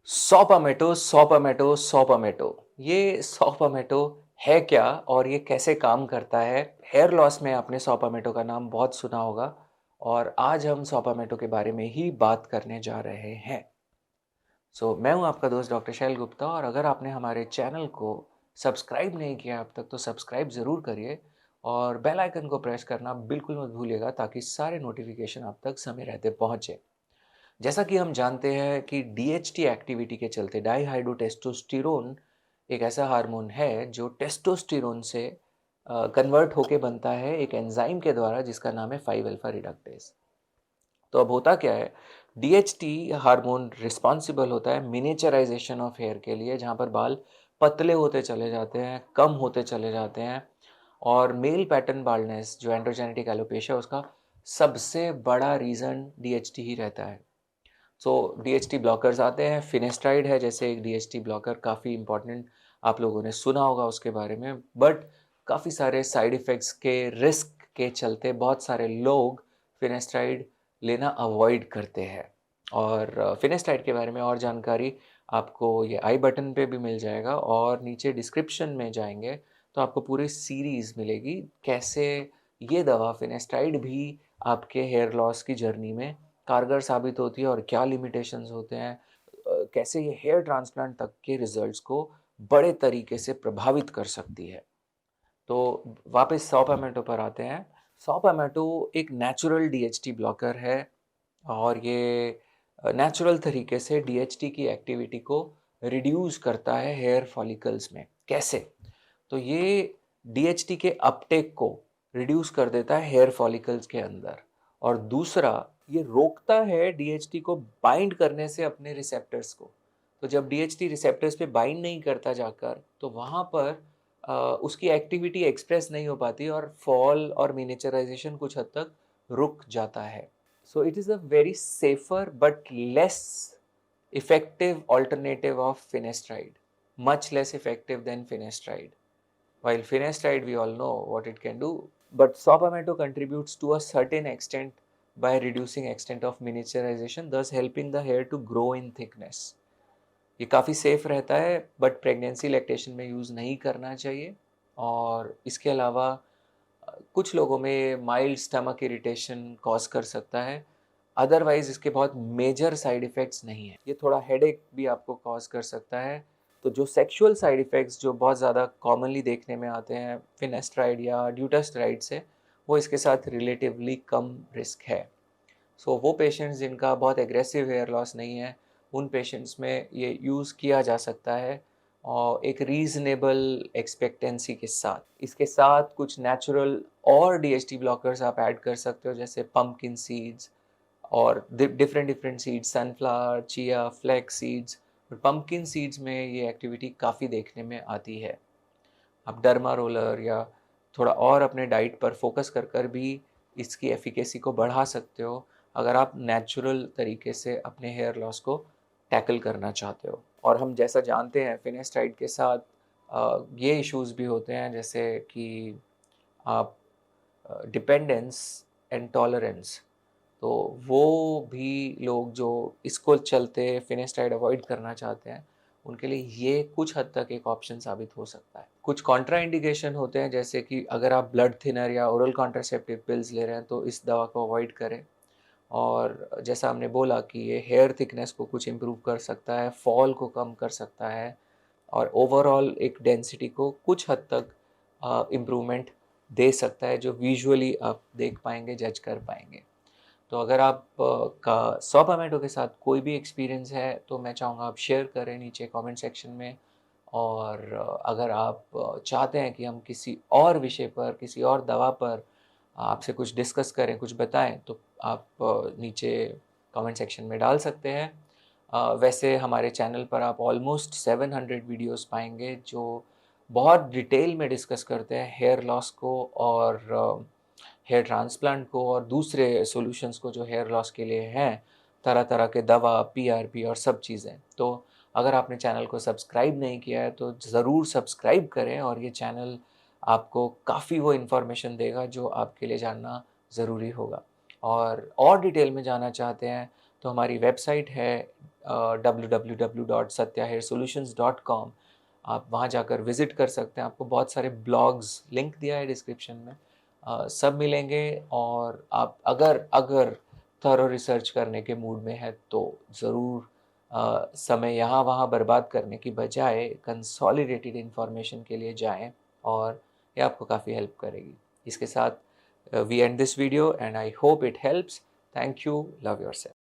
सॉपामेटो, सॉपामेटो, सॉपामेटो। ये सॉपामेटो है क्या और ये कैसे काम करता है? हेयर लॉस में आपने सॉपामेटो का नाम बहुत सुना होगा और आज हम सॉपामेटो के बारे में ही बात करने जा रहे हैं। मैं हूँ आपका दोस्त डॉक्टर शैल गुप्ता और अगर आपने हमारे चैनल को सब्सक्राइब नहीं किया अब तक तो सब्सक्राइब ज़रूर करिए और बेल आइकन को प्रेस करना बिल्कुल मत भूलिएगा ताकि सारे नोटिफिकेशन आप तक समय रहते पहुँचे। जैसा कि हम जानते हैं कि डीएचटी एक्टिविटी के चलते डाईहाइड्रोटेस्टोस्टेरोन एक ऐसा हार्मोन है जो टेस्टोस्टेरोन से कन्वर्ट होके बनता है एक एंजाइम के द्वारा जिसका नाम है 5 अल्फा रिडक्टेज। तो अब होता क्या है, डीएचटी हार्मोन रिस्पॉन्सिबल होता है मिनिएचराइजेशन ऑफ हेयर के लिए, जहाँ पर बाल पतले होते चले जाते हैं, कम होते चले जाते हैं और मेल पैटर्न बाल्डनेस जो एंड्रोजेनेटिक एलोपेशिया उसका सबसे बड़ा रीज़न डीएचटी ही रहता है। डीएचटी ब्लॉकर्स आते हैं, फिनेस्ट्राइड है जैसे एक डीएचटी ब्लॉकर, काफ़ी इंपॉर्टेंट, आप लोगों ने सुना होगा उसके बारे में, बट काफ़ी सारे साइड इफ़ेक्ट्स के रिस्क के चलते बहुत सारे लोग फिनेस्ट्राइड लेना अवॉइड करते हैं। और फिनेस्ट्राइड के बारे में और जानकारी आपको ये आई बटन पे भी मिल जाएगा और नीचे डिस्क्रिप्शन में जाएंगे तो आपको पूरी सीरीज़ मिलेगी कैसे ये दवा फिनेस्ट्राइड भी आपके हेयर लॉस की जर्नी में कारगर साबित होती है और क्या लिमिटेशंस होते हैं, कैसे ये हेयर ट्रांसप्लांट तक के रिजल्ट्स को बड़े तरीके से प्रभावित कर सकती है। तो वापस सॉपामेटो पर आते हैं। सॉपामेटो एक नेचुरल डीएचटी ब्लॉकर है और ये नेचुरल तरीके से डीएचटी की एक्टिविटी को रिड्यूस करता है हेयर फॉलिकल्स में। कैसे? तो ये डीएचटी के अपटेक को रिड्यूस कर देता है हेयर फॉलिकल्स के अंदर और दूसरा ये रोकता है डीएचटी को बाइंड करने से अपने रिसेप्टर्स को। तो जब डीएचटी रिसेप्टर्स पे बाइंड नहीं करता जाकर तो वहाँ पर उसकी एक्टिविटी एक्सप्रेस नहीं हो पाती और फॉल और मिनिएचराइजेशन कुछ हद तक रुक जाता है। So it is a very safer but less effective alternative of finasteride, much less effective than finasteride. While finasteride we all know what it can do, but sopamato contributes to a certain extent by reducing extent of miniaturization, thus helping the hair to grow in thickness. ये काफ़ी safe रहता है but pregnancy lactation में use नहीं करना चाहिए। और इसके अलावा कुछ लोगों में माइल्ड स्टमक इरिटेशन कॉज कर सकता है, अदरवाइज इसके बहुत मेजर साइड इफ़ेक्ट्स नहीं है। ये थोड़ा हेडेक भी आपको कॉज कर सकता है। तो जो सेक्सुअल साइड इफ़ेक्ट्स जो बहुत ज़्यादा कॉमनली देखने में आते हैं फिनेस्ट्राइड या ड्यूटास्ट्राइड से, वो इसके साथ रिलेटिवली कम रिस्क है। वो पेशेंट्स जिनका बहुत एग्रेसिव हेयर लॉस नहीं है, उन पेशेंट्स में ये यूज़ किया जा सकता है और एक रीज़नेबल एक्सपेक्टेंसी के साथ। इसके साथ कुछ नेचुरल और डीएचटी ब्लॉकर्स आप ऐड कर सकते हो जैसे पम्पकिन सीड्स और different different seeds, sunflower, chia, flax seeds. Pumpkin seeds में ये एक्टिविटी काफ़ी देखने में आती है। आप डर्मा रोलर या थोड़ा और अपने डाइट पर फोकस कर कर भी इसकी एफिकेसी को बढ़ा सकते हो अगर आप नेचुरल तरीके से अपने हेयर लॉस को टैकल करना चाहते हो। और हम जैसा जानते हैं फिनेस्टाइड के साथ ये इश्यूज भी होते हैं जैसे कि आप डिपेंडेंस एंड टॉलरेंस। तो वो भी लोग जो इसको चलते फिनेस्टाइड अवॉइड करना चाहते हैं उनके लिए ये कुछ हद तक एक ऑप्शन साबित हो सकता है। कुछ कॉन्ट्रा इंडिकेशन होते हैं जैसे कि अगर आप ब्लड थिनर या ओरल कॉन्ट्रासेप्टिव पिल्स ले रहे हैं तो इस दवा को अवॉइड करें। और जैसा हमने बोला कि ये हेयर थिकनेस को कुछ इम्प्रूव कर सकता है, फॉल को कम कर सकता है और ओवरऑल एक डेंसिटी को कुछ हद तक इम्प्रूवमेंट दे सकता है जो विजुअली आप देख पाएंगे, जज कर पाएंगे। तो अगर आप का सॉपामेटो के साथ कोई भी एक्सपीरियंस है तो मैं चाहूँगा आप शेयर करें नीचे कमेंट सेक्शन में। और अगर आप चाहते हैं कि हम किसी और विषय पर, किसी और दवा पर आपसे कुछ डिस्कस करें, कुछ बताएं, तो आप नीचे कमेंट सेक्शन में डाल सकते हैं। वैसे हमारे चैनल पर आप ऑलमोस्ट 700 वीडियोस पाएंगे जो बहुत डिटेल में डिस्कस करते हैं हेयर लॉस को और हेयर ट्रांसप्लांट को और दूसरे सॉल्यूशंस को जो हेयर लॉस के लिए हैं, तरह तरह के दवा, पीआरपी और सब चीज़ें। तो अगर आपने चैनल को सब्सक्राइब नहीं किया है तो ज़रूर सब्सक्राइब करें और ये चैनल आपको काफ़ी वो इन्फॉर्मेशन देगा जो आपके लिए जानना ज़रूरी होगा। और डिटेल में जानना चाहते हैं तो हमारी वेबसाइट है www.satyahair.solutions.com, आप वहाँ जाकर विज़िट कर सकते हैं। आपको बहुत सारे ब्लॉग्स, लिंक दिया है डिस्क्रिप्शन में, सब मिलेंगे। और आप अगर अगर थॉरो रिसर्च करने के मूड में है तो ज़रूर समय यहाँ वहाँ बर्बाद करने की बजाय कंसोलिडेटेड इन्फॉर्मेशन के लिए जाएं, और ये आपको काफ़ी हेल्प करेगी। इसके साथ we end this video and I hope it helps. Thank you, love yourself.